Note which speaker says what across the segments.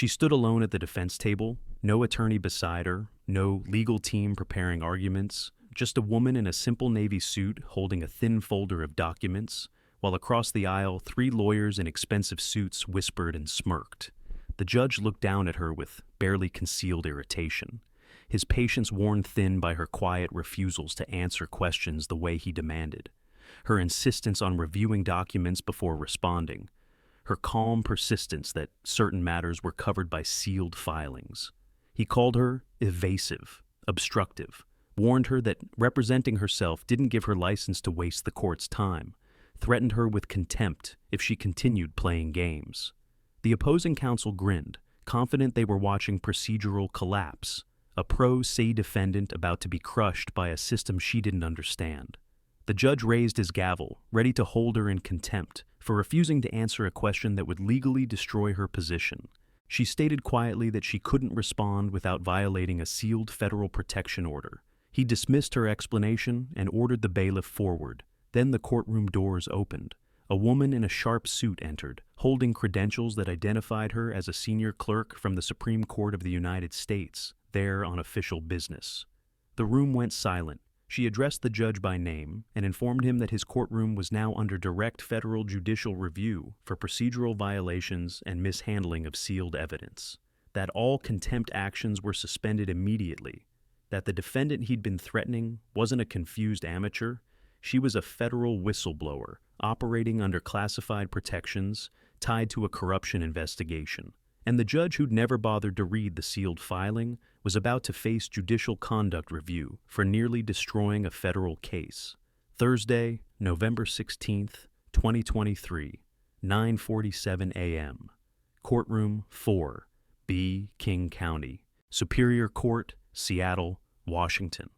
Speaker 1: She stood alone at the defense table, no attorney beside her, no legal team preparing arguments, just a woman in a simple navy suit holding a thin folder of documents, while across the aisle 3 lawyers in expensive suits whispered and smirked. The judge looked down at her with barely concealed irritation, his patience worn thin by her quiet refusals to answer questions the way he demanded, her insistence on reviewing documents before responding, her calm persistence that certain matters were covered by sealed filings. He called her evasive, obstructive, warned her that representing herself didn't give her license to waste the court's time, threatened her with contempt if she continued playing games. The opposing counsel grinned, confident they were watching procedural collapse, a pro se defendant about to be crushed by a system she didn't understand. The judge raised his gavel, ready to hold her in contempt for refusing to answer a question that would legally destroy her position. She stated quietly that she couldn't respond without violating a sealed federal protection order. He dismissed her explanation and ordered the bailiff forward. Then the courtroom doors opened. A woman in a sharp suit entered, holding credentials that identified her as a senior clerk from the Supreme Court of the United States, there on official business. The room went silent. She addressed the judge by name and informed him that his courtroom was now under direct federal judicial review for procedural violations and mishandling of sealed evidence, that all contempt actions were suspended immediately, that the defendant he'd been threatening wasn't a confused amateur. She was a federal whistleblower operating under classified protections tied to a corruption investigation. And the judge, who'd never bothered to read the sealed filing, was about to face judicial conduct review for nearly destroying a federal case. Thursday, November 16th, 2023, 9:47 a.m. Courtroom 4, B. King County, Superior Court, Seattle, Washington.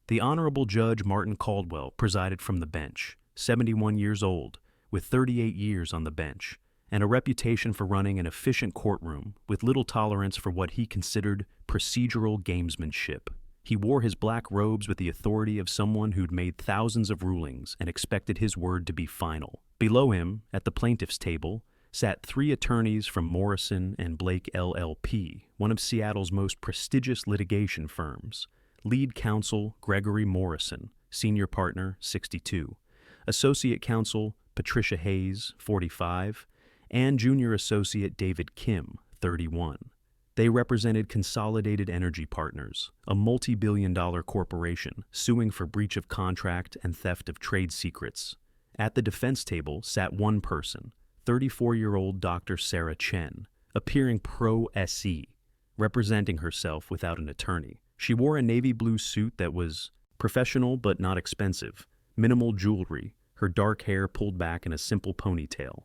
Speaker 1: The Honorable Judge Martin Caldwell presided from the bench, 71 years old, with 38 years on the bench, and a reputation for running an efficient courtroom with little tolerance for what he considered procedural gamesmanship. He wore his black robes with the authority of someone who'd made thousands of rulings and expected his word to be final. Below him, at the plaintiff's table, sat 3 attorneys from Morrison & Blake LLP, one of Seattle's most prestigious litigation firms. Lead counsel Gregory Morrison, senior partner 62, associate counsel Patricia Hayes 45, and junior associate David Kim 31. They represented Consolidated Energy Partners, a multi-billion-dollar corporation suing for breach of contract and theft of trade secrets. At the defense table sat one person, 34-year-old Dr. Sarah Chen, appearing pro-SE, representing herself without an attorney. She wore a navy blue suit that was professional but not expensive, minimal jewelry, her dark hair pulled back in a simple ponytail.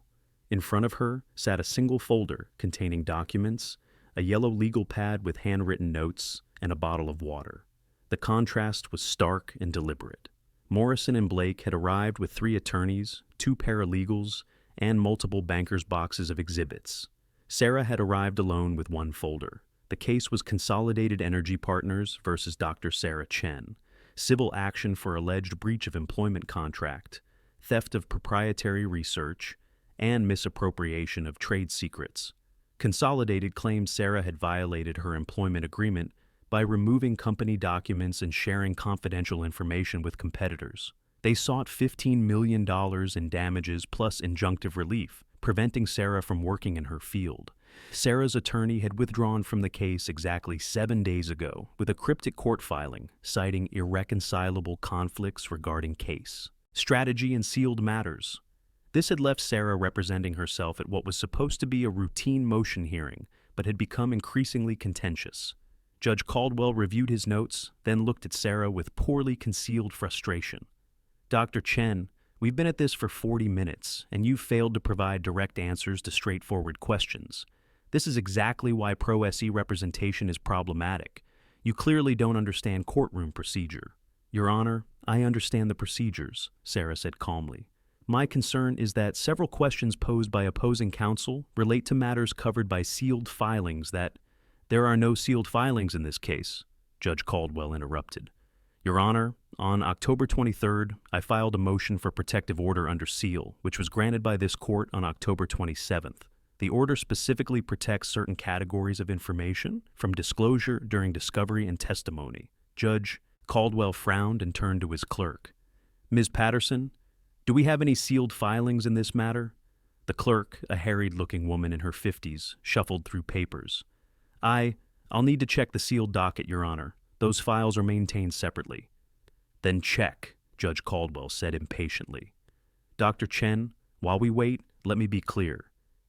Speaker 1: In front of her sat a single folder containing documents, a yellow legal pad with handwritten notes, and a bottle of water. The contrast was stark and deliberate. Morrison and Blake had arrived with 3 attorneys, 2 paralegals, and multiple bankers' boxes of exhibits. Sarah had arrived alone with 1 folder. The case was Consolidated Energy Partners versus Dr. Sarah Chen, civil action for alleged breach of employment contract, theft of proprietary research, and misappropriation of trade secrets. Consolidated claimed Sarah had violated her employment agreement by removing company documents and sharing confidential information with competitors. They sought $15 million in damages plus injunctive relief, preventing Sarah from working in her field. Sarah's attorney had withdrawn from the case exactly 7 days ago with a cryptic court filing citing irreconcilable conflicts regarding case, strategy, and sealed matters. This had left Sarah representing herself at what was supposed to be a routine motion hearing, but had become increasingly contentious. Judge Caldwell reviewed his notes, then looked at Sarah with poorly concealed frustration. "Dr. Chen, we've been at this for 40 minutes, and you've failed to provide direct answers to straightforward questions. This is exactly why pro-SE representation is problematic. You clearly don't understand courtroom procedure." "Your Honor, I understand the procedures," Sarah said calmly. "My concern is that several questions posed by opposing counsel relate to matters covered by sealed filings that—" "There are no sealed filings in this case," Judge Caldwell interrupted. "Your Honor, on October 23rd, I filed a motion for protective order under seal, which was granted by this court on October 27th. The order specifically protects certain categories of information from disclosure during discovery and testimony. Judge Caldwell frowned and turned to his clerk. Ms. Patterson, do we have any sealed filings in this matter? The clerk, a harried-looking woman in her 50s, shuffled through papers. I'll need to check the sealed docket, Your Honor. Those files are maintained separately. Then check, Judge Caldwell said impatiently. Dr. Chen, while we wait, let me be clear.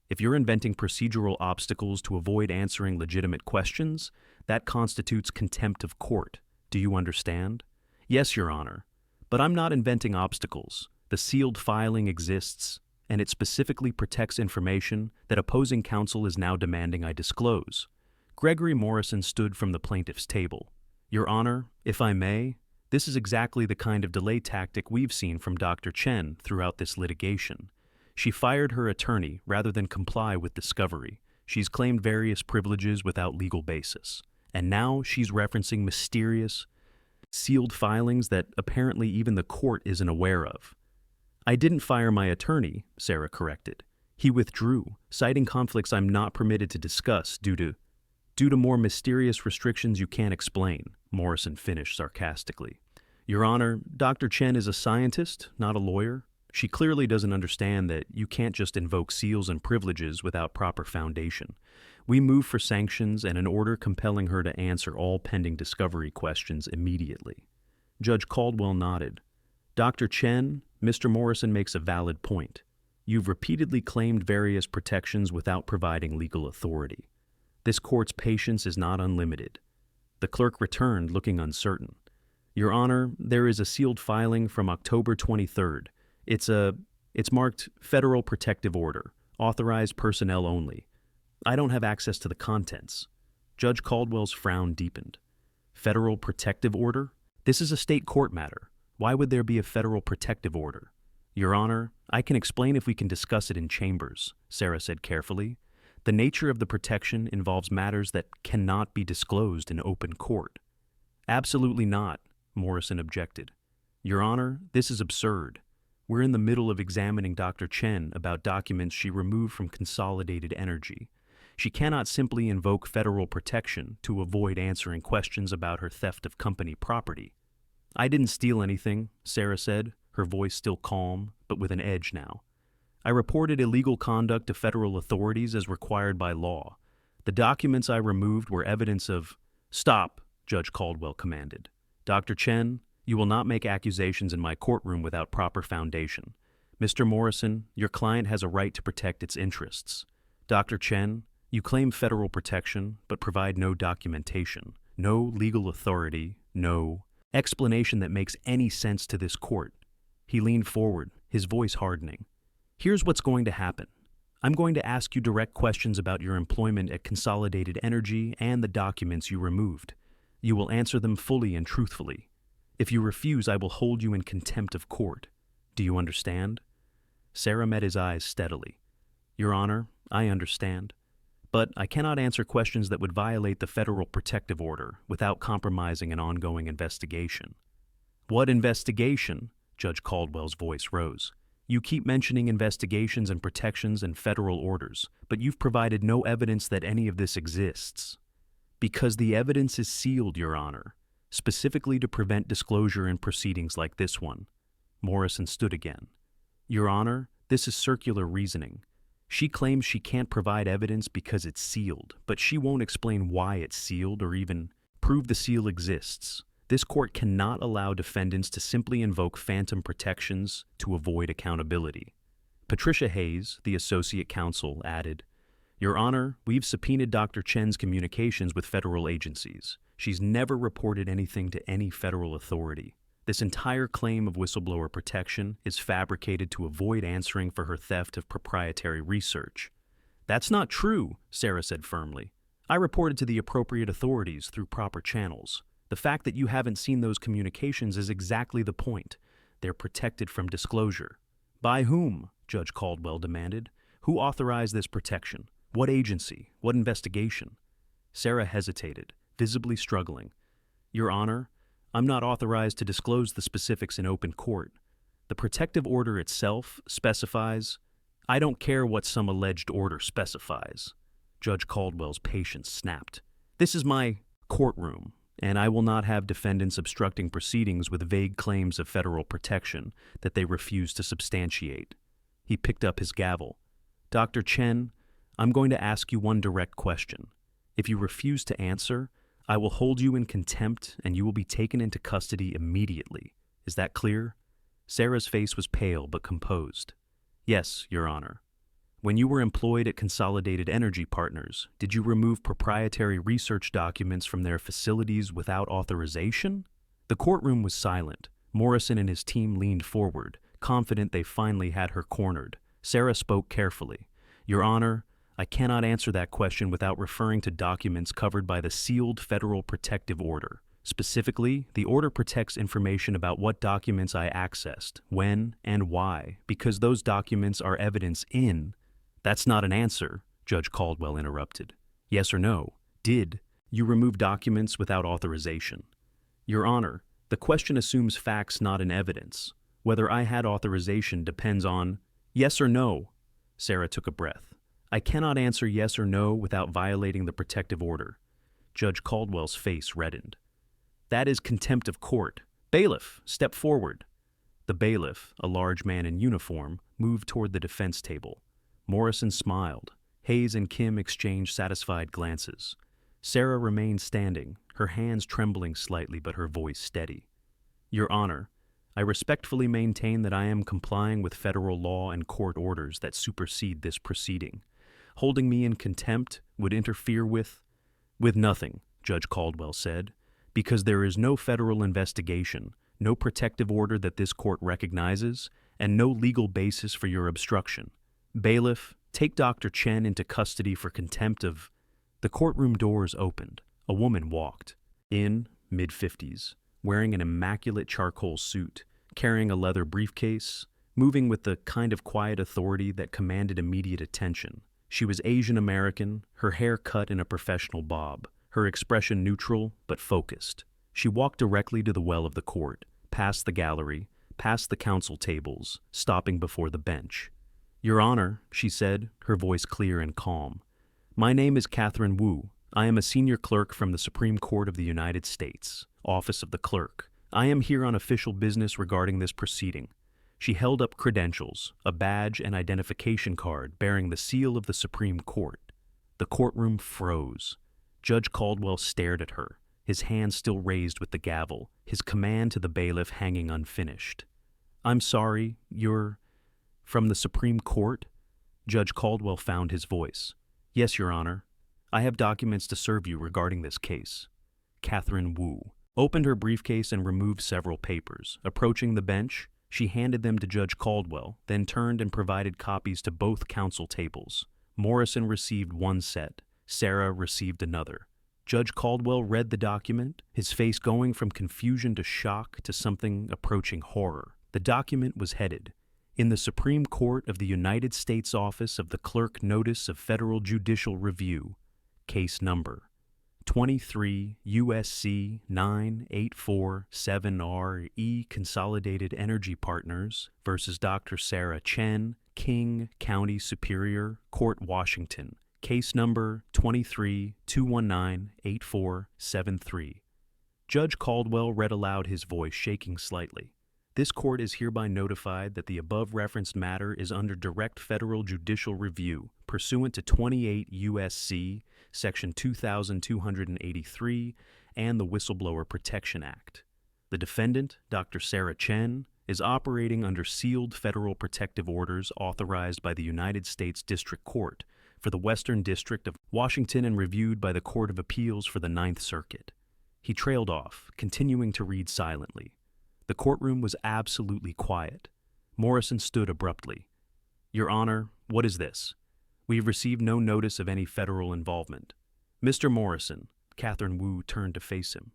Speaker 1: If you're inventing procedural obstacles to avoid answering legitimate questions, that constitutes contempt of court. Do you understand? Yes, Your Honor. But I'm not inventing obstacles. The sealed filing exists, and it specifically protects information that opposing counsel is now demanding I disclose. Gregory Morrison stood from the plaintiff's table. Your Honor, if I may, this is exactly the kind of delay tactic we've seen from Dr. Chen throughout this litigation. She fired her attorney rather than comply with discovery. She's claimed various privileges without legal basis. And now she's referencing mysterious, sealed filings that apparently even the court isn't aware of. I didn't fire my attorney, Sarah corrected. He withdrew, citing conflicts I'm not permitted to discuss due to more mysterious restrictions you can't explain, Morrison finished sarcastically. Your Honor, Dr. Chen is a scientist, not a lawyer. She clearly doesn't understand that you can't just invoke seals and privileges without proper foundation. We move for sanctions and an order compelling her to answer all pending discovery questions immediately. Judge Caldwell nodded. Dr. Chen, Mr. Morrison makes a valid point. You've repeatedly claimed various protections without providing legal authority. This court's patience is not unlimited. The clerk returned, looking uncertain. Your Honor, there is a sealed filing from October 23rd. It's marked Federal Protective Order, authorized personnel only. I don't have access to the contents. Judge Caldwell's frown deepened. Federal Protective Order? This is a state court matter. Why would there be a Federal Protective Order? Your Honor, I can explain if we can discuss it in chambers, Sarah said carefully. The nature of the protection involves matters that cannot be disclosed in open court. Absolutely not, Morrison objected. Your Honor, this is absurd. We're in the middle of examining Dr. Chen about documents she removed from Consolidated Energy. She cannot simply invoke federal protection to avoid answering questions about her theft of company property. I didn't steal anything, Sarah said, her voice still calm, but with an edge now. I reported illegal conduct to federal authorities as required by law. The documents I removed were evidence of— Stop, Judge Caldwell commanded. Dr. Chen, you will not make accusations in my courtroom without proper foundation. Mr. Morrison, your client has a right to protect its interests. Dr. Chen, you claim federal protection, but provide no documentation, no legal authority, no explanation that makes any sense to this court. He leaned forward, his voice hardening. Here's what's going to happen. I'm going to ask you direct questions about your employment at Consolidated Energy and the documents you removed. You will answer them fully and truthfully. If you refuse, I will hold you in contempt of court. Do you understand? Sarah met his eyes steadily. Your Honor, I understand. But I cannot answer questions that would violate the Federal Protective Order without compromising an ongoing investigation. What investigation? Judge Caldwell's voice rose. You keep mentioning investigations and protections and federal orders, but you've provided no evidence that any of this exists. Because the evidence is sealed, Your Honor, specifically to prevent disclosure in proceedings like this one. Morrison stood again. Your Honor, this is circular reasoning. She claims she can't provide evidence because it's sealed, but she won't explain why it's sealed or even prove the seal exists. This court cannot allow defendants to simply invoke phantom protections to avoid accountability. Patricia Hayes, the associate counsel, added, Your Honor, we've subpoenaed Dr. Chen's communications with federal agencies. She's never reported anything to any federal authority. This entire claim of whistleblower protection is fabricated to avoid answering for her theft of proprietary research. That's not true, Sarah said firmly. I reported to the appropriate authorities through proper channels. The fact that you haven't seen those communications is exactly the point. They're protected from disclosure. By whom? Judge Caldwell demanded. Who authorized this protection? What agency? What investigation? Sarah hesitated, visibly struggling. Your Honor, I'm not authorized to disclose the specifics in open court. The protective order itself specifies I don't care what some alleged order specifies. Judge Caldwell's patience snapped. This is my courtroom, and I will not have defendants obstructing proceedings with vague claims of federal protection that they refuse to substantiate. He picked up his gavel. Dr. Chen, I'm going to ask you one direct question. If you refuse to answer, I will hold you in contempt and you will be taken into custody immediately. Is that clear? Sarah's face was pale but composed. Yes, Your Honor. When you were employed at Consolidated Energy Partners, did you remove proprietary research documents from their facilities without authorization? The courtroom was silent. Morrison and his team leaned forward, confident they finally had her cornered. Sarah spoke carefully. Your Honor, I cannot answer that question without referring to documents covered by the sealed Federal Protective Order. Specifically, the order protects information about what documents I accessed, when, and why, because those documents are evidence in. That's not an answer, Judge Caldwell interrupted. Yes or no? Did you remove documents without authorization? Your Honor, the question assumes facts not in evidence. Whether I had authorization depends on yes or no. Sarah took a breath. I cannot answer yes or no without violating the protective order. Judge Caldwell's face reddened. That is contempt of court. Bailiff, step forward. The bailiff, a large man in uniform, moved toward the defense table. Morrison smiled. Hayes and Kim exchanged satisfied glances. Sarah remained standing, her hands trembling slightly but her voice steady. Your Honor, I respectfully maintain that I am complying with federal law and court orders that supersede this proceeding. Holding me in contempt would interfere with nothing, Judge Caldwell said, because there is no federal investigation, no protective order that this court recognizes, and no legal basis for your obstruction. Bailiff, take Dr. Chen into custody for contempt of... The courtroom doors opened. A woman walked, in, mid-50s, wearing an immaculate charcoal suit, carrying a leather briefcase, moving with the kind of quiet authority that commanded immediate attention. She was Asian American, her hair cut in a professional bob, her expression neutral but focused. She walked directly to the well of the court, past the gallery, past the counsel tables, stopping before the bench. Your Honor, she said, her voice clear and calm. My name is Catherine Wu. I am a senior clerk from the Supreme Court of the United States, Office of the Clerk. I am here on official business regarding this proceeding. She held up credentials, a badge and identification card bearing the seal of the Supreme Court. The courtroom froze. Judge Caldwell stared at her, his hand still raised with the gavel, his command to the bailiff hanging unfinished. I'm sorry, you're from the Supreme Court? Judge Caldwell found his voice. Yes, Your Honor. I have documents to serve you regarding this case. Catherine Wu opened her briefcase and removed several papers. Approaching the bench, she handed them to Judge Caldwell, then turned and provided copies to both counsel tables. Morrison received one set. Sarah received another. Judge Caldwell read the document, his face going from confusion to shock to something approaching horror. The document was headed, In the Supreme Court of the United States Office of the Clerk Notice of Federal Judicial Review, Case Number 23 U.S.C. 9847-RE Consolidated Energy Partners versus Dr. Sarah Chen, King County Superior Court, Washington. Case number 23-219-8473. Judge Caldwell read aloud, his voice shaking slightly. This court is hereby notified that the above-referenced matter is under direct federal judicial review, pursuant to 28 U.S.C. Section 2283 and the Whistleblower Protection Act. The defendant, Dr. Sarah Chen, is operating under sealed federal protective orders authorized by the United States District Court for the Western District of Washington and reviewed by the Court of Appeals for the Ninth Circuit. He trailed off, continuing to read silently. The courtroom was absolutely quiet. Morrison stood abruptly. Your Honor, what is this? We have received no notice of any federal involvement. Mr. Morrison, Catherine Wu turned to face him.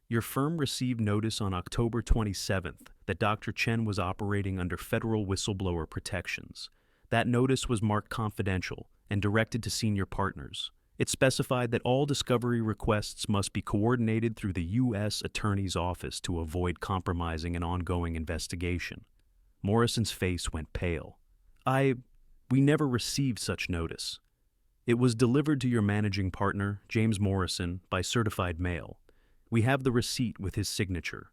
Speaker 1: Your firm received notice on October 27th that Dr. Chen was operating under federal whistleblower protections. That notice was marked confidential and directed to senior partners. It specified that all discovery requests must be coordinated through the U.S. Attorney's Office to avoid compromising an ongoing investigation. Morrison's face went pale. We never received such notice. It was delivered to your managing partner, James Morrison, by certified mail. We have the receipt with his signature."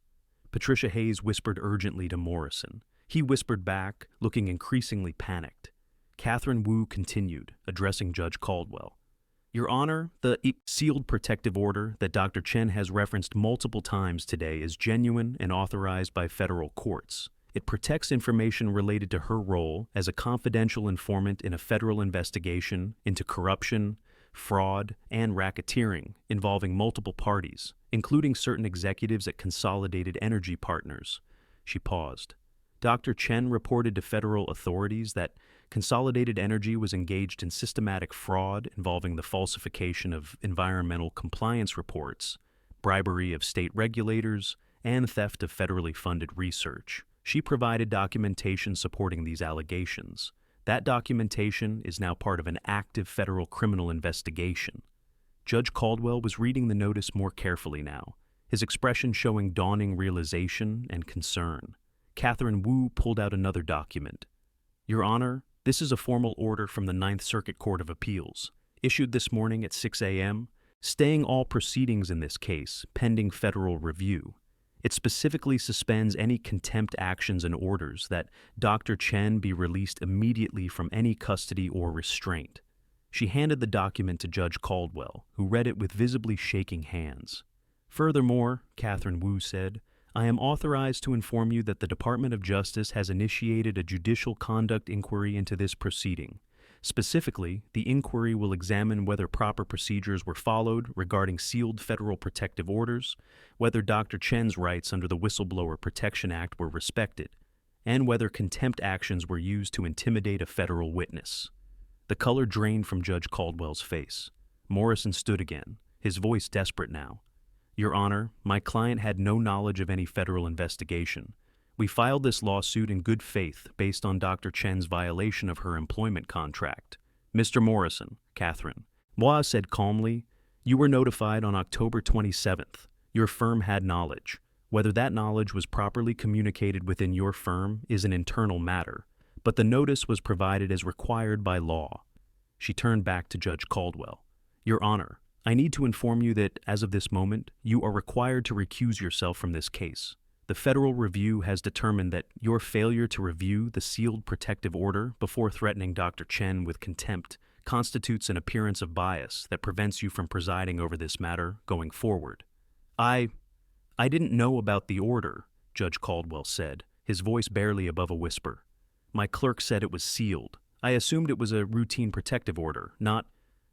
Speaker 1: Patricia Hayes whispered urgently to Morrison. He whispered back, looking increasingly panicked. Catherine Wu continued, addressing Judge Caldwell. "Your Honor, the sealed protective order that Dr. Chen has referenced multiple times today is genuine and authorized by federal courts. It protects information related to her role as a confidential informant in a federal investigation into corruption, fraud, and racketeering involving multiple parties, including certain executives at Consolidated Energy Partners." She paused. Dr. Chen reported to federal authorities that Consolidated Energy was engaged in systematic fraud involving the falsification of environmental compliance reports, bribery of state regulators, and theft of federally funded research. She provided documentation supporting these allegations. That documentation is now part of an active federal criminal investigation. Judge Caldwell was reading the notice more carefully now, his expression showing dawning realization and concern. Catherine Wu pulled out another document. "Your Honor, this is a formal order from the Ninth Circuit Court of Appeals, issued this morning at 6 a.m., staying all proceedings in this case pending federal review. It specifically suspends any contempt actions and orders that Dr. Chen be released immediately from any custody or restraint." She handed the document to Judge Caldwell, who read it with visibly shaking hands. "Furthermore," Catherine Wu said, "I am authorized to inform you that the Department of Justice has initiated a judicial conduct inquiry into this proceeding. Specifically, the inquiry will examine whether proper procedures were followed regarding sealed federal protective orders, whether Dr. Chen's rights under the Whistleblower Protection Act were respected, and whether contempt actions were used to intimidate a federal witness." The color drained from Judge Caldwell's face. Morrison stood again, his voice desperate now. "Your Honor, my client had no knowledge of any federal investigation. We filed this lawsuit in good faith based on Dr. Chen's violation of her employment contract." "Mr. Morrison," Catherine Wu said calmly, "you were notified on October 27th. Your firm had knowledge. Whether that knowledge was properly communicated within your firm is an internal matter, but the notice was provided as required by law." She turned back to Judge Caldwell. "Your Honor, I need to inform you that, as of this moment, you are required to recuse yourself from this case. The federal review has determined that your failure to review the sealed protective order before threatening Dr. Chen with contempt constitutes an appearance of bias that prevents you from presiding over this matter going forward." I didn't know about the order," Judge Caldwell said, his voice barely above a whisper. "My clerk said it was sealed. I assumed it was a routine protective order, not—"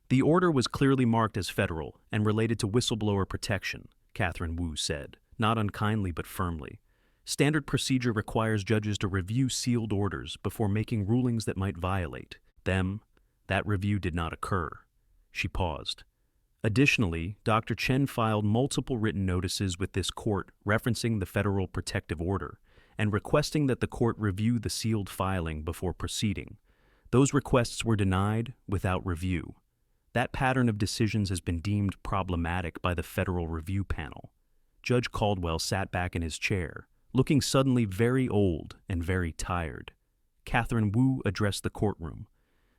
Speaker 1: "The order was clearly marked as federal and related to whistleblower protection," Catherine Wu said, not unkindly but firmly. "Standard procedure requires judges to review sealed orders before making rulings that might violate them. That review did not occur." She paused. "Additionally, Dr. Chen filed multiple written notices with this court referencing the federal protective order and requesting that the court review the sealed filing before proceeding. Those requests were denied without review. That pattern of decisions has been deemed problematic by the federal review panel." Judge Caldwell sat back in his chair, looking suddenly very old and very tired. Catherine Wu addressed the courtroom.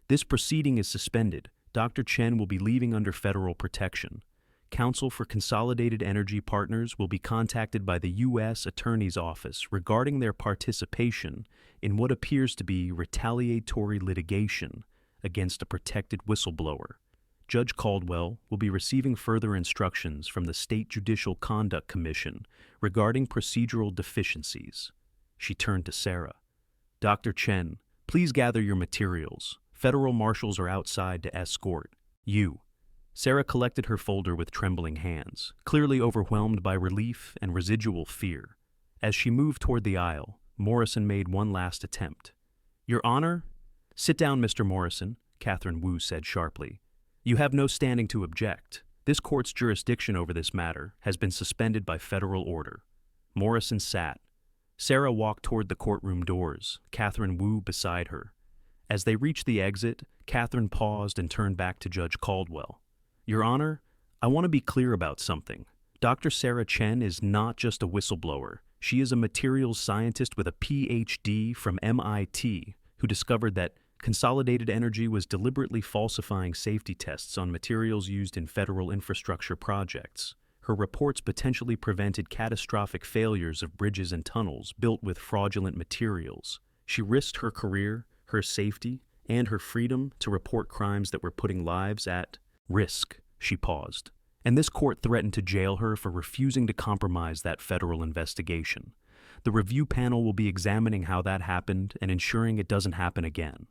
Speaker 1: "This proceeding is suspended. Dr. Chen will be leaving under federal protection. Counsel for Consolidated Energy Partners will be contacted by the U.S. Attorney's Office regarding their participation in what appears to be retaliatory litigation against a protected whistleblower. Judge Caldwell will be receiving further instructions from the State Judicial Conduct Commission regarding procedural deficiencies." She turned to Sarah. "Dr. Chen, please gather your materials. Federal marshals are outside to escort you." Sarah collected her folder with trembling hands, clearly overwhelmed by relief and residual fear. As she moved toward the aisle, Morrison made one last attempt. "Your Honor?" "Sit down, Mr. Morrison," Catherine Wu said sharply. "You have no standing to object. This court's jurisdiction over this matter has been suspended by federal order." Morrison sat. Sarah walked toward the courtroom doors, Catherine Wu beside her. As they reached the exit, Catherine paused and turned back to Judge Caldwell. "Your Honor, I want to be clear about something. Dr. Sarah Chen is not just a whistleblower. She is a materials scientist with a Ph.D. from MIT who discovered that Consolidated Energy was deliberately falsifying safety tests on materials used in federal infrastructure projects. Her reports potentially prevented catastrophic failures of bridges and tunnels built with fraudulent materials. She risked her career, her safety, and her freedom to report crimes that were putting lives at risk. She paused. And this court threatened to jail her for refusing to compromise that federal investigation. The review panel will be examining how that happened and ensuring it doesn't happen again.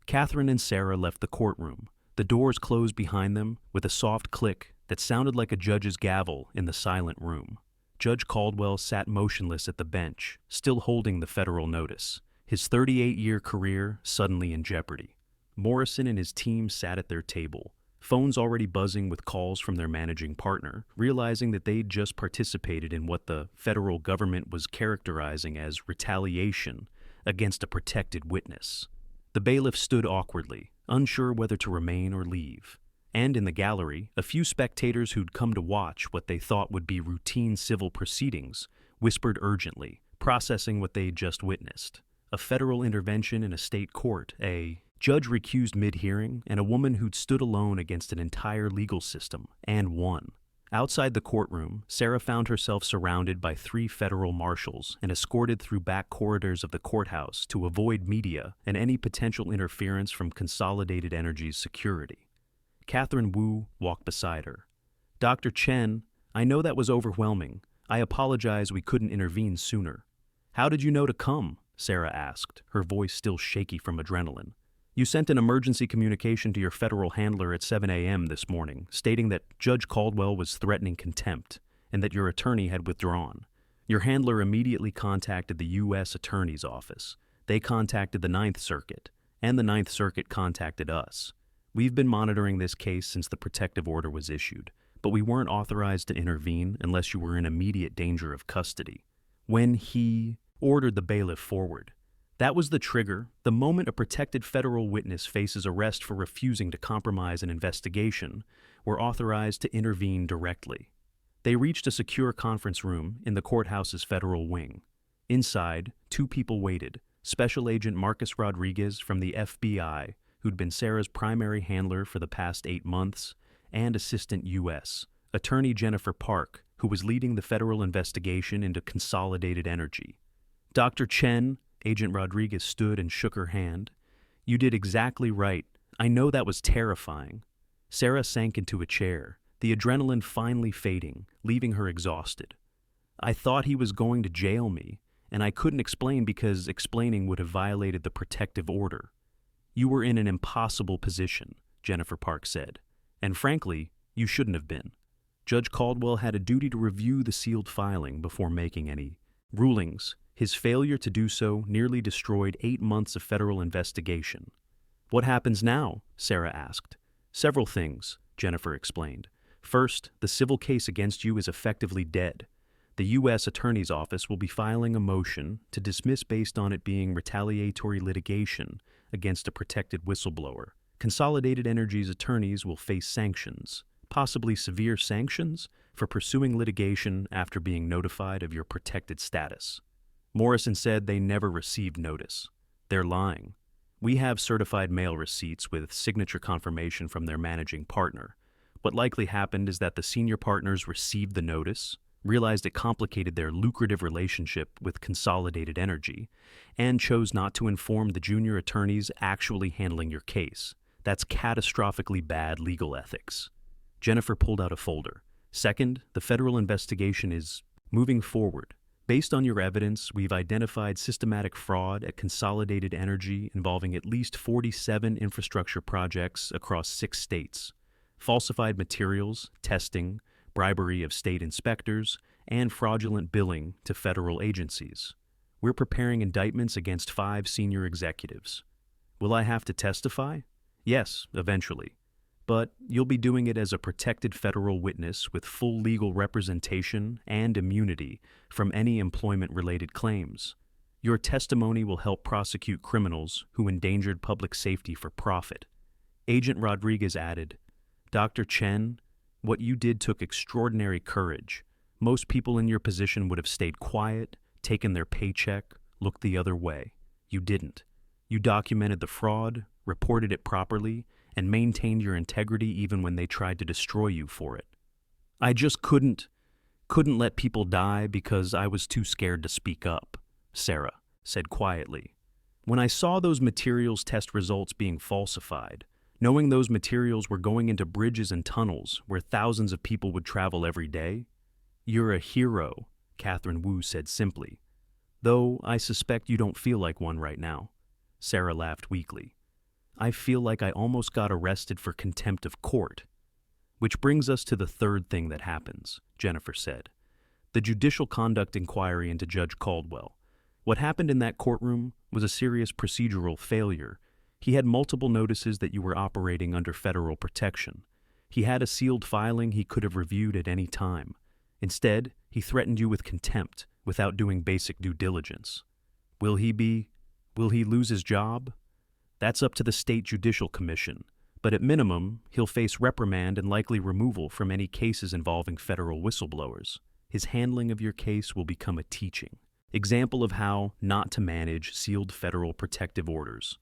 Speaker 1: Catherine and Sarah left the courtroom. The doors closed behind them with a soft click that sounded like a judge's gavel in the silent room. Judge Caldwell sat motionless at the bench, still holding the federal notice, his 38-year career suddenly in jeopardy. Morrison and his team sat at their table, phones already buzzing with calls from their managing partner, realizing that they'd just participated in what the federal government was characterizing as retaliation against a protected witness. The bailiff stood awkwardly, unsure whether to remain or leave. And in the gallery, a few spectators who'd come to watch what they thought would be routine civil proceedings whispered urgently, processing what they'd just witnessed. A federal intervention in a state court, a judge recused mid-hearing, and a woman who'd stood alone against an entire legal system, and won. Outside the courtroom, Sarah found herself surrounded by 3 federal marshals and escorted through back corridors of the courthouse to avoid media and any potential interference from Consolidated Energy's security. Catherine Wu walked beside her. "Dr. Chen, I know that was overwhelming. I apologize we couldn't intervene sooner." "How did you know to come?" Sarah asked, her voice still shaky from adrenaline. "You sent an emergency communication to your federal handler at 7 a.m. this morning, stating that Judge Caldwell was threatening contempt and that your attorney had withdrawn. Your handler immediately contacted the U.S. Attorney's Office. They contacted the Ninth Circuit, and the Ninth Circuit contacted us. We've been monitoring this case since the protective order was issued, but we weren't authorized to intervene unless you were in immediate danger of custody." When he ordered the bailiff forward. That was the trigger. The moment a protected federal witness faces arrest for refusing to compromise an investigation, we're authorized to intervene directly. They reached a secure conference room in the courthouse's federal wing. Inside, 2 people waited: Special Agent Marcus Rodriguez from the FBI, who'd been Sarah's primary handler for the past 8 months, and Assistant U.S. Attorney Jennifer Park, who was leading the federal investigation into Consolidated Energy. "Dr. Chen," Agent Rodriguez stood and shook her hand. "You did exactly right. I know that was terrifying." Sarah sank into a chair, the adrenaline finally fading, leaving her exhausted. "I thought he was going to jail me, and I couldn't explain because explaining would have violated the protective order." "You were in an impossible position," Jennifer Park said. "And frankly, you shouldn't have been. Judge Caldwell had a duty to review the sealed filing before making any rulings. His failure to do so nearly destroyed 8 months of federal investigation." "What happens now?" Sarah asked. "Several things," Jennifer explained. "First, the civil case against you is effectively dead. The U.S. Attorney's Office will be filing a motion to dismiss based on it being retaliatory litigation against a protected whistleblower. Consolidated Energy's attorneys will face sanctions, possibly severe sanctions, for pursuing litigation after being notified of your protected status." Morrison said they never received notice. "They're lying. We have certified mail receipts with signature confirmation from their managing partner. What likely happened is that the senior partners received the notice, realized it complicated their lucrative relationship with Consolidated Energy, and chose not to inform the junior attorneys actually handling your case. That's catastrophically bad legal ethics." Jennifer pulled out a folder. "Second, the federal investigation is moving forward. Based on your evidence, we've identified systematic fraud at Consolidated Energy involving at least 47 infrastructure projects across 6 states. Falsified materials, testing, bribery of state inspectors, and fraudulent billing to federal agencies. We're preparing indictments against 5 senior executives. Will I have to testify? Yes, eventually. But you'll be doing it as a protected federal witness with full legal representation and immunity from any employment-related claims. Your testimony will help prosecute criminals who endangered public safety for profit." Agent Rodriguez added, "Dr. Chen, what you did took extraordinary courage. Most people in your position would have stayed quiet, taken their paycheck, looked the other way. You didn't. You documented the fraud, reported it properly, and maintained your integrity even when they tried to destroy you for it. I just couldn't let people die because I was too scared to speak up, Sarah said quietly. When I saw those materials test results being falsified, knowing those materials were going into bridges and tunnels where thousands of people would travel every day, "You're a hero," Catherine Wu said simply. "Though I suspect you don't feel like one right now." Sarah laughed weakly. "I feel like I almost got arrested for contempt of court." "Which brings us to the third thing that happens," Jennifer said. "The judicial conduct inquiry into Judge Caldwell. What happened in that courtroom was a serious procedural failure. He had multiple notices that you were operating under federal protection. He had a sealed filing he could have reviewed at any time. Instead, he threatened you with contempt without doing basic due diligence. Will he lose his job? That's up to the State Judicial Commission, but at minimum, he'll face reprimand and likely removal from any cases involving federal whistleblowers. His handling of your case will become a teaching example of how not to manage sealed federal protective orders."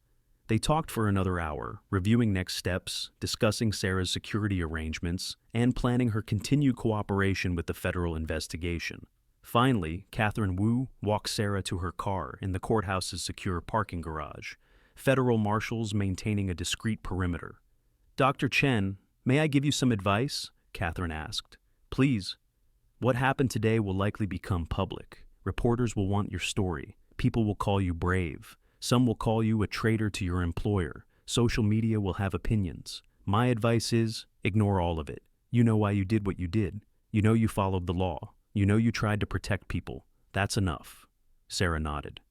Speaker 1: They talked for another hour, reviewing next steps, discussing Sarah's security arrangements, and planning her continued cooperation with the federal investigation. Finally, Catherine Wu walked Sarah to her car in the courthouse's secure parking garage, federal marshals maintaining a discreet perimeter. "Dr. Chen, may I give you some advice?" Catherine asked. "Please. What happened today will likely become public. Reporters will want your story. People will call you brave. Some will call you a traitor to your employer. Social media will have opinions. My advice is, ignore all of it. You know why you did what you did. You know you followed the law. You know you tried to protect people. That's enough." Sarah nodded.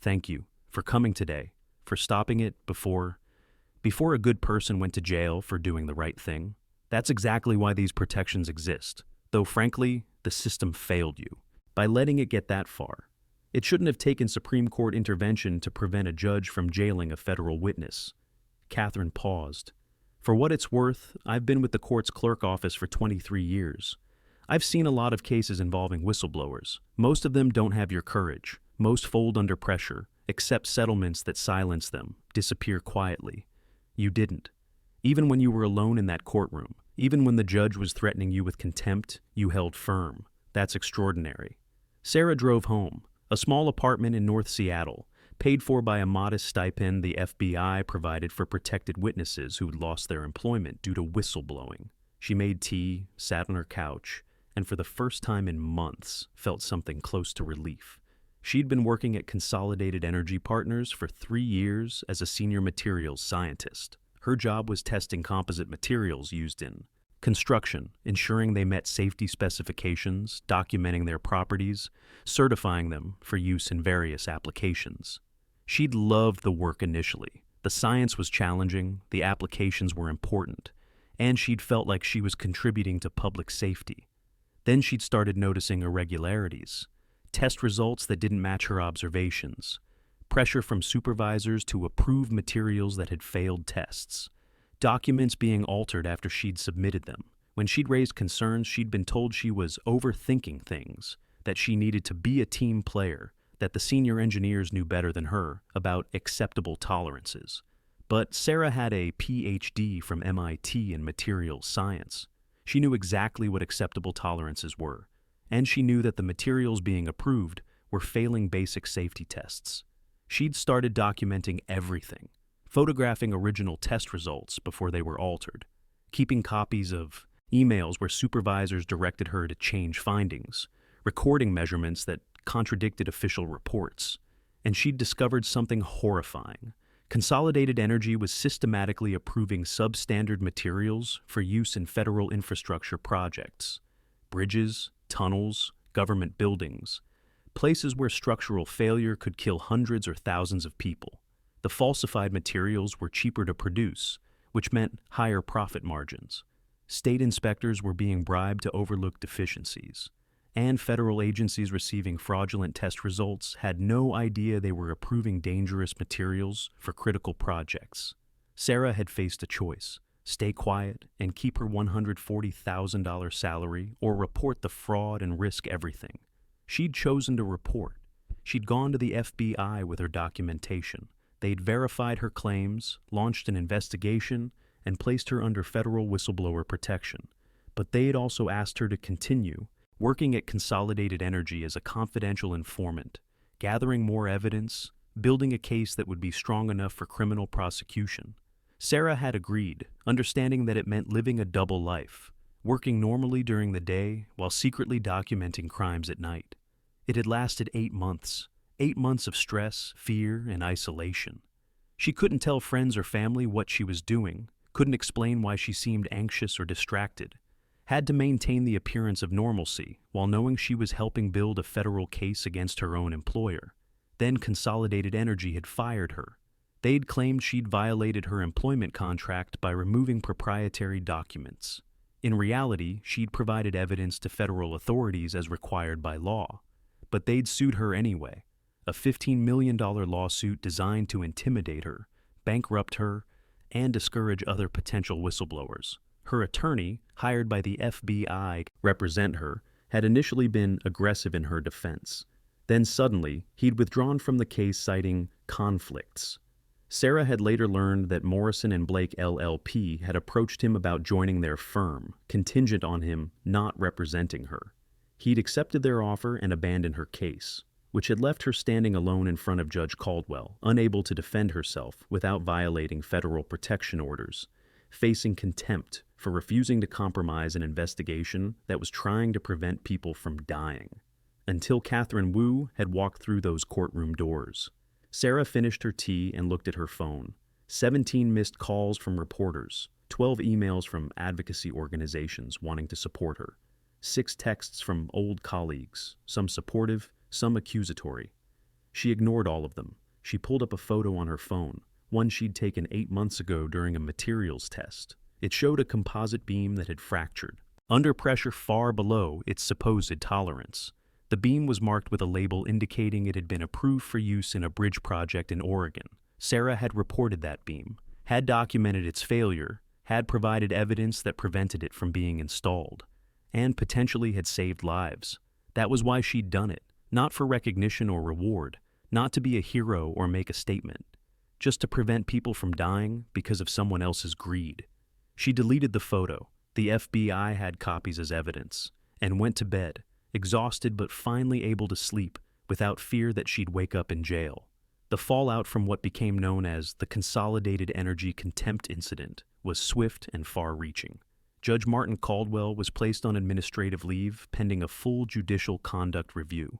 Speaker 1: "Thank you for coming today, for stopping it before a good person went to jail for doing the right thing. That's exactly why these protections exist, though frankly, the system failed you by letting it get that far. It shouldn't have taken Supreme Court intervention to prevent a judge from jailing a federal witness." Catherine paused. "For what it's worth, I've been with the court's clerk office for 23 years. I've seen a lot of cases involving whistleblowers. Most of them don't have your courage. Most fold under pressure, accept settlements that silence them, disappear quietly. You didn't. Even when you were alone in that courtroom, even when the judge was threatening you with contempt, you held firm. That's extraordinary." Sarah drove home, a small apartment in North Seattle, paid for by a modest stipend the FBI provided for protected witnesses who'd lost their employment due to whistleblowing. She made tea, sat on her couch, and for the first time in months felt something close to relief. She'd been working at Consolidated Energy Partners for 3 years as a senior materials scientist. Her job was testing composite materials used in construction, ensuring they met safety specifications, documenting their properties, certifying them for use in various applications. She'd loved the work initially. The science was challenging, the applications were important, and she'd felt like she was contributing to public safety. Then she'd started noticing irregularities, test results that didn't match her observations, pressure from supervisors to approve materials that had failed tests, documents being altered after she'd submitted them. When she'd raised concerns, she'd been told she was overthinking things, that she needed to be a team player, that the senior engineers knew better than her about acceptable tolerances. But Sarah had a PhD from MIT in materials science. She knew exactly what acceptable tolerances were, and she knew that the materials being approved were failing basic safety tests. She'd started documenting everything, photographing original test results before they were altered, keeping copies of emails where supervisors directed her to change findings, recording measurements that contradicted official reports. And she'd discovered something horrifying. Consolidated Energy was systematically approving substandard materials for use in federal infrastructure projects, bridges, tunnels, government buildings, places where structural failure could kill hundreds or thousands of people. The falsified materials were cheaper to produce, which meant higher profit margins. State inspectors were being bribed to overlook deficiencies, and federal agencies receiving fraudulent test results had no idea they were approving dangerous materials for critical projects. Sarah had faced a choice: stay quiet and keep her $140,000 salary, or report the fraud and risk everything. She'd chosen to report. She'd gone to the FBI with her documentation. They'd verified her claims, launched an investigation, and placed her under federal whistleblower protection. But they'd also asked her to continue working at Consolidated Energy as a confidential informant, gathering more evidence, building a case that would be strong enough for criminal prosecution. Sarah had agreed, understanding that it meant living a double life, working normally during the day while secretly documenting crimes at night. It had lasted 8 months, 8 months of stress, fear, and isolation. She couldn't tell friends or family what she was doing, couldn't explain why she seemed anxious or distracted, had to maintain the appearance of normalcy while knowing she was helping build a federal case against her own employer. Then Consolidated Energy had fired her. They'd claimed she'd violated her employment contract by removing proprietary documents. In reality, she'd provided evidence to federal authorities as required by law. But they'd sued her anyway, a $15 million lawsuit designed to intimidate her, bankrupt her, and discourage other potential whistleblowers. Her attorney, hired by the FBI to represent her, had initially been aggressive in her defense. Then suddenly, he'd withdrawn from the case citing conflicts. Sarah had later learned that Morrison and Blake LLP had approached him about joining their firm, contingent on him not representing her. He'd accepted their offer and abandoned her case, which had left her standing alone in front of Judge Caldwell, unable to defend herself without violating federal protection orders, facing contempt for refusing to compromise an investigation that was trying to prevent people from dying. Until Catherine Wu had walked through those courtroom doors. Sarah finished her tea and looked at her phone. 17 missed calls from reporters, 12 emails from advocacy organizations wanting to support her, 6 texts from old colleagues, some supportive, some accusatory. She ignored all of them. She pulled up a photo on her phone, one she'd taken 8 months ago during a materials test. It showed a composite beam that had fractured, under pressure far below its supposed tolerance. The beam was marked with a label indicating it had been approved for use in a bridge project in Oregon. Sarah had reported that beam, had documented its failure, had provided evidence that prevented it from being installed, and potentially had saved lives. That was why she'd done it, not for recognition or reward, not to be a hero or make a statement, just to prevent people from dying because of someone else's greed. She deleted the photo. The FBI had copies as evidence, and went to bed, exhausted but finally able to sleep without fear that she'd wake up in jail. The fallout from what became known as the Consolidated Energy Contempt incident was swift and far-reaching. Judge Martin Caldwell was placed on administrative leave pending a full judicial conduct review.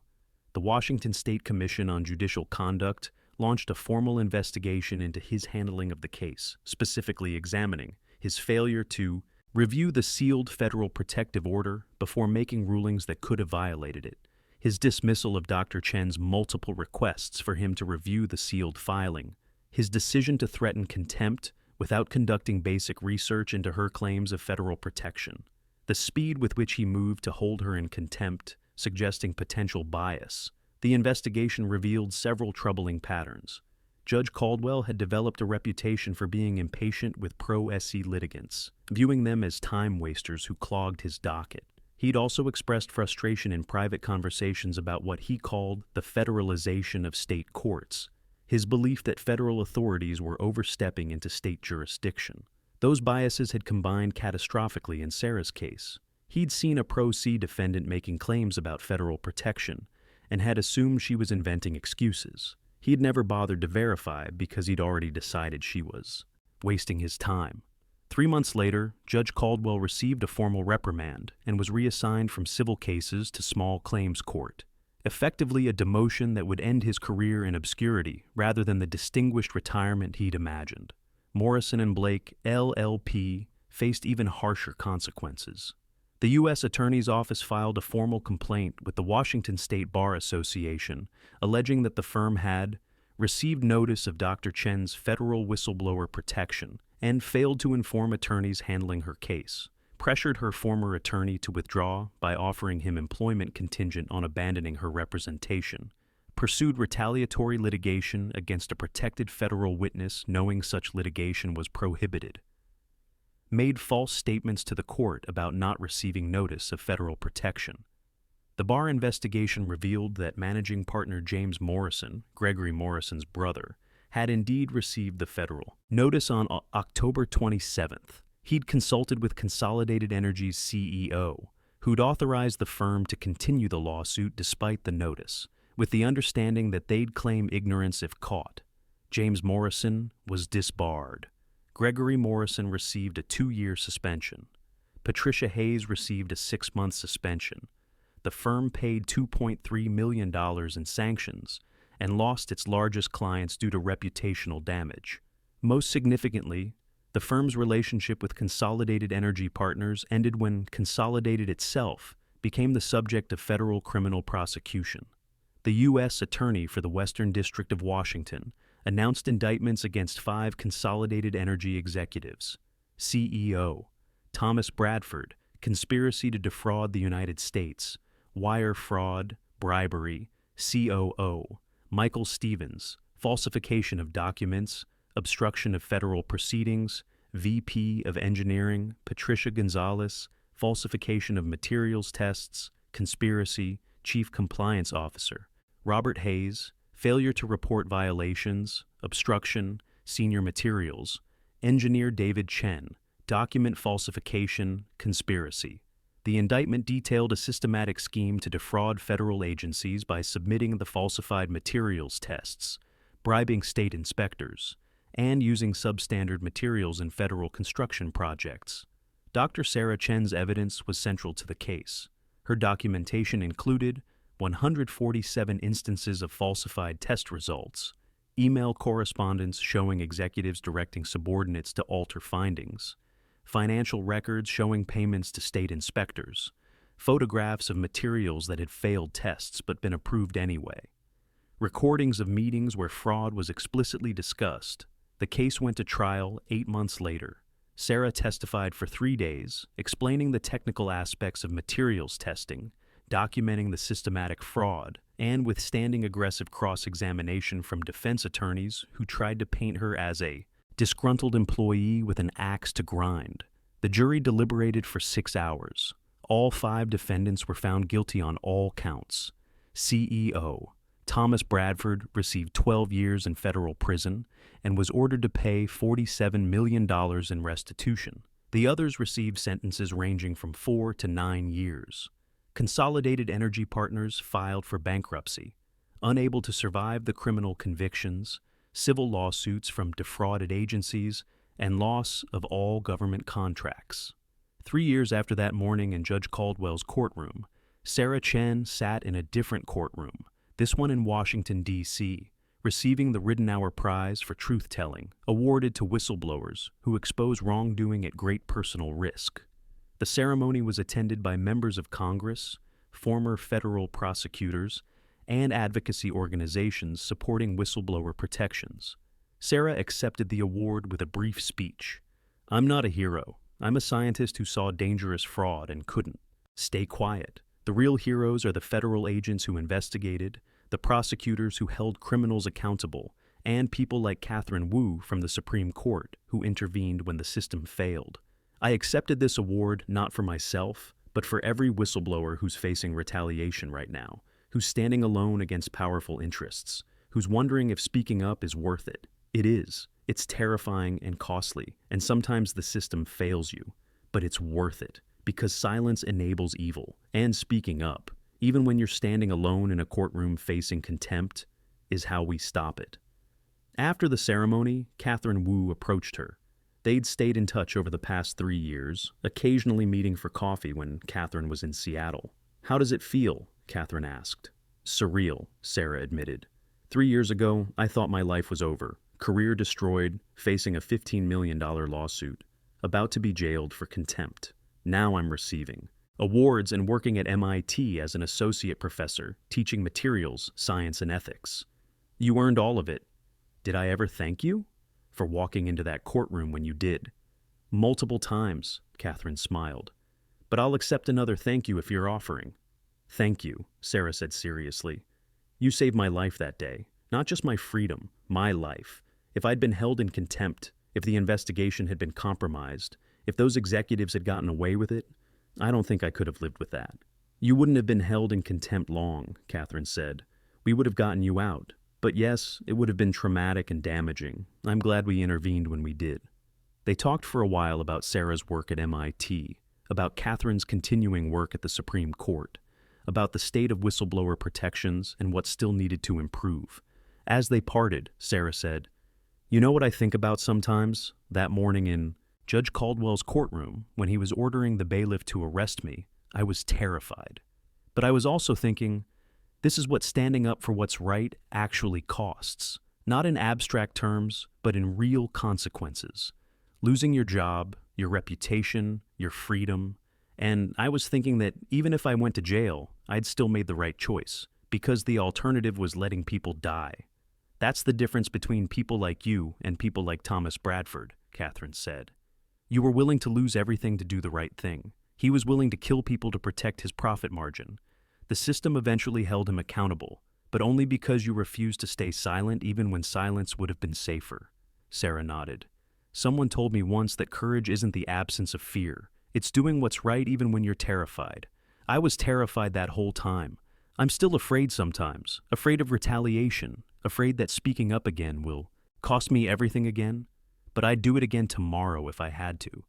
Speaker 1: The Washington State Commission on Judicial Conduct launched a formal investigation into his handling of the case, specifically examining his failure to review the sealed federal protective order before making rulings that could have violated it, his dismissal of Dr. Chen's multiple requests for him to review the sealed filing, his decision to threaten contempt without conducting basic research into her claims of federal protection, the speed with which he moved to hold her in contempt, suggesting potential bias. The investigation revealed several troubling patterns. Judge Caldwell had developed a reputation for being impatient with pro-SC litigants, viewing them as time wasters who clogged his docket. He'd also expressed frustration in private conversations about what he called the federalization of state courts, his belief that federal authorities were overstepping into state jurisdiction. Those biases had combined catastrophically in Sarah's case. He'd seen a pro-C defendant making claims about federal protection and had assumed she was inventing excuses. He'd never bothered to verify because he'd already decided she was wasting his time. 3 months later, Judge Caldwell received a formal reprimand and was reassigned from civil cases to small claims court, effectively a demotion that would end his career in obscurity rather than the distinguished retirement he'd imagined. Morrison and Blake, LLP, faced even harsher consequences. The U.S. Attorney's Office filed a formal complaint with the Washington State Bar Association, alleging that the firm had received notice of Dr. Chen's federal whistleblower protection and failed to inform attorneys handling her case, pressured her former attorney to withdraw by offering him employment contingent on abandoning her representation, pursued retaliatory litigation against a protected federal witness knowing such litigation was prohibited, made false statements to the court about not receiving notice of federal protection. The Bar investigation revealed that managing partner James Morrison, Gregory Morrison's brother, had indeed received the federal notice on October 27th. He'd consulted with Consolidated Energy's CEO, who'd authorized the firm to continue the lawsuit despite the notice, with the understanding that they'd claim ignorance if caught. James Morrison was disbarred. Gregory Morrison received a 2-year suspension. Patricia Hayes received a 6-month suspension. The firm paid $2.3 million in sanctions and lost its largest clients due to reputational damage. Most significantly, the firm's relationship with Consolidated Energy Partners ended when Consolidated itself became the subject of federal criminal prosecution. The U.S. Attorney for the Western District of Washington announced indictments against 5 Consolidated Energy executives. CEO Thomas Bradford, conspiracy to defraud the United States; wire fraud, bribery; COO Michael Stevens, falsification of documents, obstruction of federal proceedings; VP of Engineering Patricia Gonzalez, falsification of materials tests; conspiracy; Chief Compliance Officer Robert Hayes, failure to report violations; obstruction; senior materials; engineer David Chen, document falsification; conspiracy. The indictment detailed a systematic scheme to defraud federal agencies by submitting the falsified materials tests, bribing state inspectors, and using substandard materials in federal construction projects. Dr. Sarah Chen's evidence was central to the case. Her documentation included 147 instances of falsified test results, email correspondence showing executives directing subordinates to alter findings, financial records showing payments to state inspectors, photographs of materials that had failed tests but been approved anyway, recordings of meetings where fraud was explicitly discussed. The case went to trial 8 months later. Sarah testified for 3 days, explaining the technical aspects of materials testing, documenting the systematic fraud, and withstanding aggressive cross-examination from defense attorneys who tried to paint her as a disgruntled employee with an axe to grind. The jury deliberated for 6 hours. All 5 defendants were found guilty on all counts. CEO Thomas Bradford received 12 years in federal prison and was ordered to pay $47 million in restitution. The others received sentences ranging from 4 to 9 years. Consolidated Energy Partners filed for bankruptcy. Unable to survive the criminal convictions, civil lawsuits from defrauded agencies, and loss of all government contracts. 3 years after that morning in Judge Caldwell's courtroom, Sarah Chen sat in a different courtroom, this one in Washington, D.C., receiving the Ridenour Prize for Truth-Telling, awarded to whistleblowers who expose wrongdoing at great personal risk. The ceremony was attended by members of Congress, former federal prosecutors, and advocacy organizations supporting whistleblower protections. Sarah accepted the award with a brief speech. "I'm not a hero. I'm a scientist who saw dangerous fraud and couldn't. Stay quiet. The real heroes are the federal agents who investigated, the prosecutors who held criminals accountable, and people like Catherine Wu from the Supreme Court who intervened when the system failed. I accepted this award not for myself, but for every whistleblower who's facing retaliation right now, who's standing alone against powerful interests, who's wondering if speaking up is worth it. It is. It's terrifying and costly, and sometimes the system fails you. But it's worth it, because silence enables evil, and speaking up, even when you're standing alone in a courtroom facing contempt, is how we stop it." After the ceremony, Catherine Wu approached her. They'd stayed in touch over the past 3 years, occasionally meeting for coffee when Catherine was in Seattle. "How does it feel?" Catherine asked. "Surreal," Sarah admitted. 3 years ago, I thought my life was over. Career destroyed, facing a $15 million lawsuit, about to be jailed for contempt. Now I'm receiving awards and working at MIT as an associate professor, teaching materials, science, and ethics. You earned all of it. Did I ever thank you for walking into that courtroom when you did? Multiple times, Catherine smiled. But I'll accept another thank you if you're offering. Thank you, Sarah said seriously. You saved my life that day. Not just my freedom, my life. If I'd been held in contempt, if the investigation had been compromised, if those executives had gotten away with it, I don't think I could have lived with that. You wouldn't have been held in contempt long, Catherine said. We would have gotten you out. But yes, it would have been traumatic and damaging. I'm glad we intervened when we did. They talked for a while about Sarah's work at MIT, about Catherine's continuing work at the Supreme Court, about the state of whistleblower protections and what still needed to improve. As they parted, Sarah said, "You know what I think about sometimes? That morning in Judge Caldwell's courtroom, when he was ordering the bailiff to arrest me, I was terrified. But I was also thinking, this is what standing up for what's right actually costs. Not in abstract terms, but in real consequences. Losing your job, your reputation, your freedom. And I was thinking that even if I went to jail, I'd still made the right choice, because the alternative was letting people die. That's the difference between people like you and people like Thomas Bradford," Catherine said. "You were willing to lose everything to do the right thing. He was willing to kill people to protect his profit margin. The system eventually held him accountable, but only because you refused to stay silent even when silence would have been safer." Sarah nodded. "Someone told me once that courage isn't the absence of fear. It's doing what's right even when you're terrified. I was terrified that whole time. I'm still afraid sometimes, afraid of retaliation, afraid that speaking up again will cost me everything again. But I'd do it again tomorrow if I had to,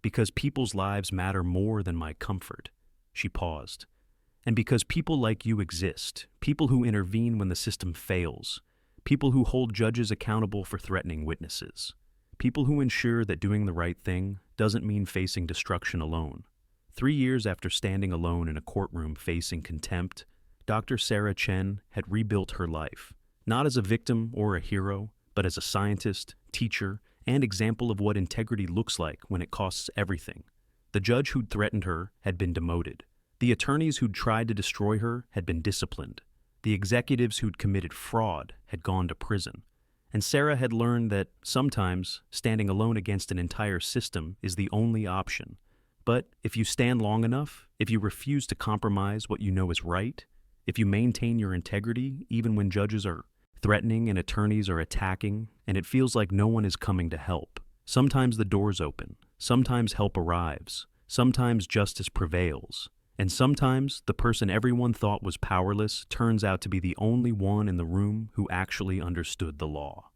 Speaker 1: because people's lives matter more than my comfort." She paused. "And because people like you exist, people who intervene when the system fails, people who hold judges accountable for threatening witnesses, people who ensure that doing the right thing doesn't mean facing destruction alone." 3 years after standing alone in a courtroom facing contempt, Dr. Sarah Chen had rebuilt her life, not as a victim or a hero, but as a scientist, teacher, and example of what integrity looks like when it costs everything. The judge who'd threatened her had been demoted. The attorneys who'd tried to destroy her had been disciplined. The executives who'd committed fraud had gone to prison. And Sarah had learned that sometimes standing alone against an entire system is the only option. But if you stand long enough, if you refuse to compromise what you know is right, if you maintain your integrity even when judges are threatening and attorneys are attacking, and it feels like no one is coming to help, sometimes the doors open, sometimes help arrives, sometimes justice prevails, and sometimes the person everyone thought was powerless turns out to be the only one in the room who actually understood the law.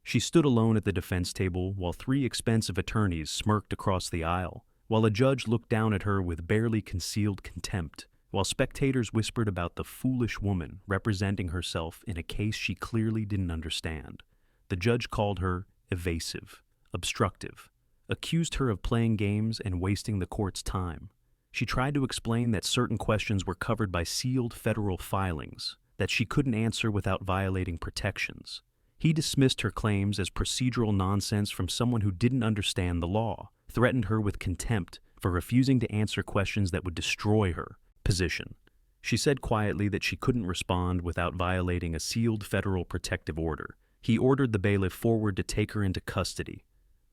Speaker 1: She stood alone at the defense table while 3 expensive attorneys smirked across the aisle, while a judge looked down at her with barely concealed contempt, while spectators whispered about the foolish woman representing herself in a case she clearly didn't understand. The judge called her evasive, obstructive, accused her of playing games and wasting the court's time. She tried to explain that certain questions were covered by sealed federal filings, that she couldn't answer without violating protections. He dismissed her claims as procedural nonsense from someone who didn't understand the law, threatened her with contempt for refusing to answer questions that would destroy her position. She said quietly that she couldn't respond without violating a sealed federal protective order. He ordered the bailiff forward to take her into custody.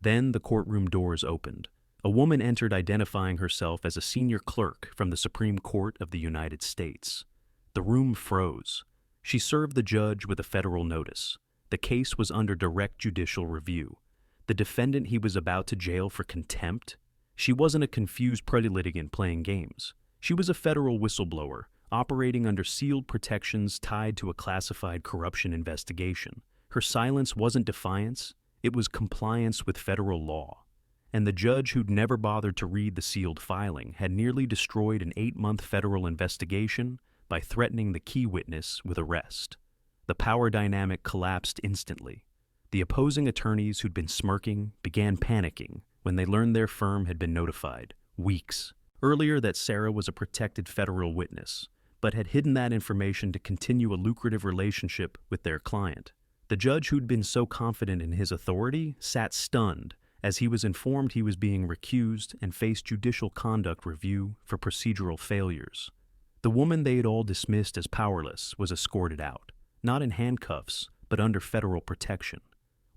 Speaker 1: Then the courtroom doors opened. A woman entered identifying herself as a senior clerk from the Supreme Court of the United States. The room froze. She served the judge with a federal notice. The case was under direct judicial review. The defendant he was about to jail for contempt? She wasn't a confused pre-litigant playing games. She was a federal whistleblower, operating under sealed protections tied to a classified corruption investigation. Her silence wasn't defiance, it was compliance with federal law. And the judge who'd never bothered to read the sealed filing had nearly destroyed an 8-month federal investigation by threatening the key witness with arrest. The power dynamic collapsed instantly. The opposing attorneys who'd been smirking began panicking when they learned their firm had been notified, weeks earlier, that Sarah was a protected federal witness, but had hidden that information to continue a lucrative relationship with their client. The judge who'd been so confident in his authority sat stunned as he was informed he was being recused and faced judicial conduct review for procedural failures. The woman they had all dismissed as powerless was escorted out, not in handcuffs, but under federal protection,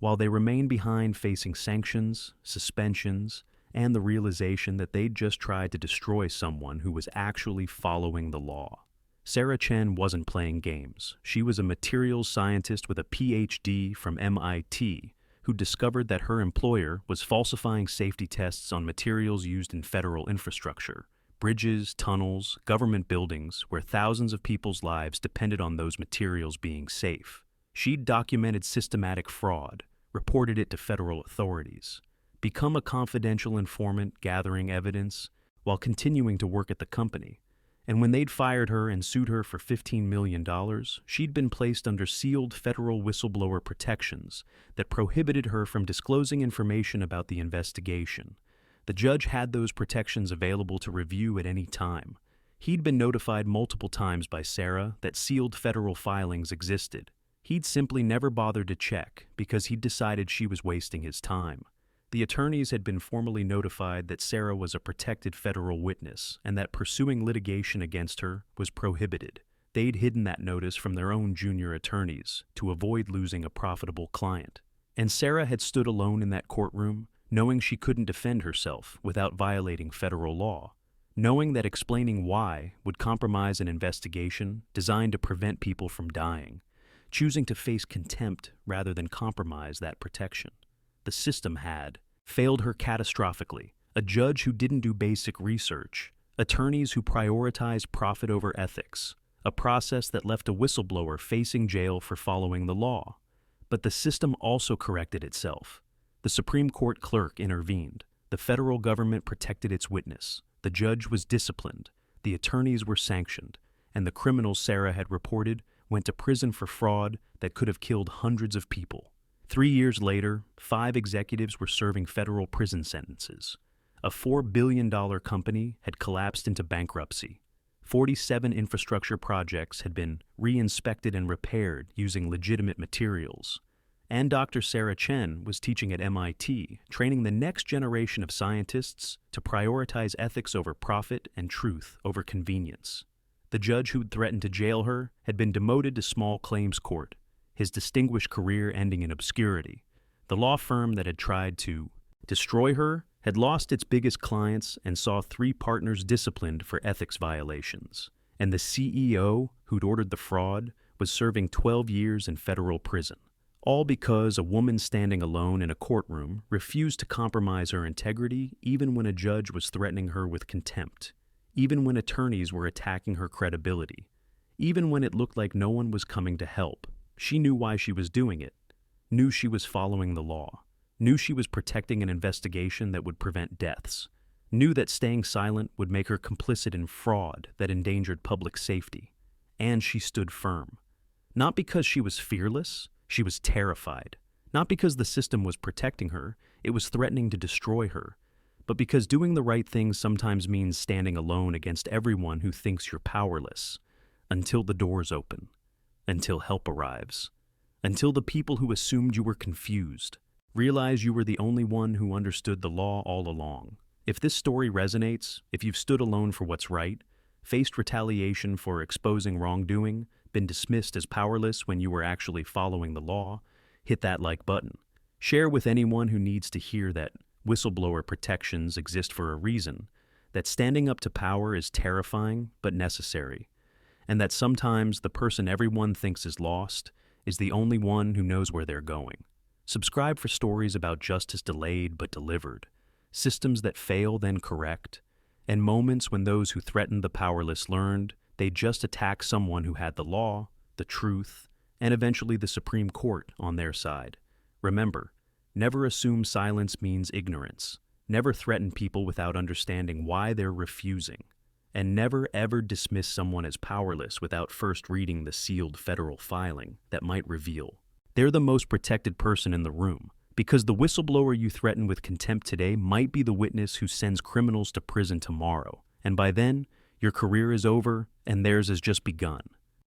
Speaker 1: while they remained behind facing sanctions, suspensions, and the realization that they'd just tried to destroy someone who was actually following the law. Sarah Chen wasn't playing games. She was a materials scientist with a PhD from MIT who discovered that her employer was falsifying safety tests on materials used in federal infrastructure, bridges, tunnels, government buildings, where thousands of people's lives depended on those materials being safe. She'd documented systematic fraud, reported it to federal authorities, become a confidential informant gathering evidence while continuing to work at the company. And when they'd fired her and sued her for $15 million, she'd been placed under sealed federal whistleblower protections that prohibited her from disclosing information about the investigation. The judge had those protections available to review at any time. He'd been notified multiple times by Sarah that sealed federal filings existed. He'd simply never bothered to check because he'd decided she was wasting his time. The attorneys had been formally notified that Sarah was a protected federal witness and that pursuing litigation against her was prohibited. They'd hidden that notice from their own junior attorneys to avoid losing a profitable client. And Sarah had stood alone in that courtroom, knowing she couldn't defend herself without violating federal law, knowing that explaining why would compromise an investigation designed to prevent people from dying, choosing to face contempt rather than compromise that protection. The system had failed her catastrophically, a judge who didn't do basic research, attorneys who prioritized profit over ethics, a process that left a whistleblower facing jail for following the law. But the system also corrected itself. The Supreme Court clerk intervened. The federal government protected its witness. The judge was disciplined. The attorneys were sanctioned. And the criminals Sarah had reported went to prison for fraud that could have killed hundreds of people. 3 years later, 5 executives were serving federal prison sentences. A $4 billion company had collapsed into bankruptcy. 47 infrastructure projects had been re-inspected and repaired using legitimate materials. And Dr. Sarah Chen was teaching at MIT, training the next generation of scientists to prioritize ethics over profit and truth over convenience. The judge who'd threatened to jail her had been demoted to small claims court, his distinguished career ending in obscurity. The law firm that had tried to destroy her had lost its biggest clients and saw 3 partners disciplined for ethics violations. And the CEO who'd ordered the fraud was serving 12 years in federal prison. All because a woman standing alone in a courtroom refused to compromise her integrity even when a judge was threatening her with contempt, even when attorneys were attacking her credibility, even when it looked like no one was coming to help. She knew why she was doing it, knew she was following the law, knew she was protecting an investigation that would prevent deaths, knew that staying silent would make her complicit in fraud that endangered public safety. And she stood firm. Not because she was fearless, she was terrified. Not because the system was protecting her, it was threatening to destroy her. But because doing the right thing sometimes means standing alone against everyone who thinks you're powerless, until the doors open. Until help arrives. Until the people who assumed you were confused realize you were the only one who understood the law all along. If this story resonates, if you've stood alone for what's right, faced retaliation for exposing wrongdoing, been dismissed as powerless when you were actually following the law, hit that like button. Share with anyone who needs to hear that whistleblower protections exist for a reason, that standing up to power is terrifying but necessary, and that sometimes the person everyone thinks is lost is the only one who knows where they're going. Subscribe for stories about justice delayed but delivered, systems that fail then correct, and moments when those who threatened the powerless learned they'd just attack someone who had the law, the truth, and eventually the Supreme Court on their side. Remember, never assume silence means ignorance. Never threaten people without understanding why they're refusing. And never ever dismiss someone as powerless without first reading the sealed federal filing that might reveal they're the most protected person in the room, because the whistleblower you threaten with contempt today might be the witness who sends criminals to prison tomorrow, and by then, your career is over and theirs has just begun.